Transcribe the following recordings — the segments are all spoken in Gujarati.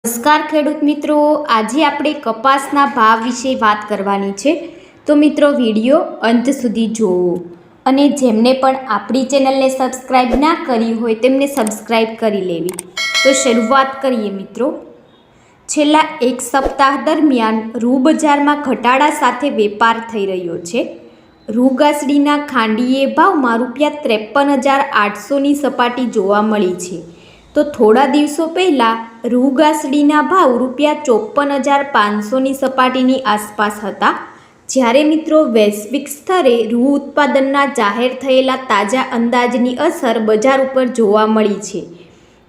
નમસ્કાર ખેડૂત મિત્રો, આજે આપણે કપાસના ભાવ વિશે વાત કરવાની છે। તો મિત્રો વિડીયો અંત સુધી જોવો અને જેમને પણ આપણી ચેનલને સબસ્ક્રાઈબ ના કરી હોય તેમને સબસ્ક્રાઈબ કરી લેવી। તો શરૂઆત કરીએ મિત્રો। છેલ્લા એક સપ્તાહ દરમિયાન રૂ બજારમાં ઘટાડા સાથે વેપાર થઈ રહ્યો છે। રૂ ગાસડીના ખાંડીએ ભાવમાં ₹53,800ની સપાટી જોવા મળી છે। તો થોડા દિવસો પહેલાં રૂ ગાસડીના ભાવ ₹54,500ની સપાટીની આસપાસ હતા। જ્યારે મિત્રો વૈશ્વિક સ્તરે રૂ ઉત્પાદનના જાહેર થયેલા તાજા અંદાજની અસર બજાર ઉપર જોવા મળી છે।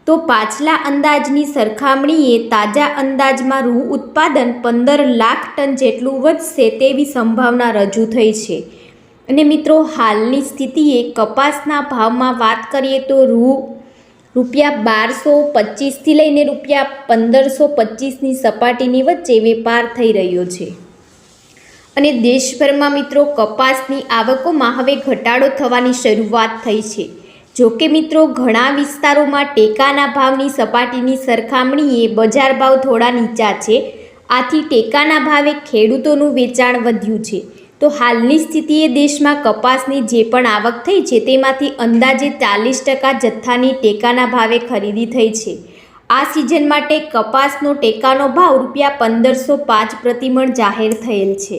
તો પાછલા અંદાજની સરખામણીએ તાજા અંદાજમાં રૂ ઉત્પાદન 15 લાખ ટન જેટલું વધશે તેવી સંભાવના રજૂ થઈ છે। અને મિત્રો હાલની સ્થિતિએ કપાસના ભાવમાં વાત કરીએ તો ₹1225થી લઈને ₹1525ની સપાટીની વચ્ચે વેપાર થઈ રહ્યો છે। અને દેશભરમાં મિત્રો કપાસની આવકોમાં હવે ઘટાડો થવાની શરૂઆત થઈ છે। જોકે મિત્રો ઘણા વિસ્તારોમાં ટેકાના ભાવની સપાટીની સરખામણીએ બજાર ભાવ થોડા નીચા છે। આથી ટેકાના ભાવે ખેડૂતોનું વેચાણ વધ્યું છે। તો હાલની સ્થિતિએ દેશમાં કપાસની જે પણ આવક થઈ છે તેમાંથી અંદાજે 40% જથ્થાની ટેકાના ભાવે ખરીદી થઈ છે। આ સિઝન માટે કપાસનો ટેકાનો ભાવ ₹1505 પ્રતિ મણ જાહેર થયેલ છે।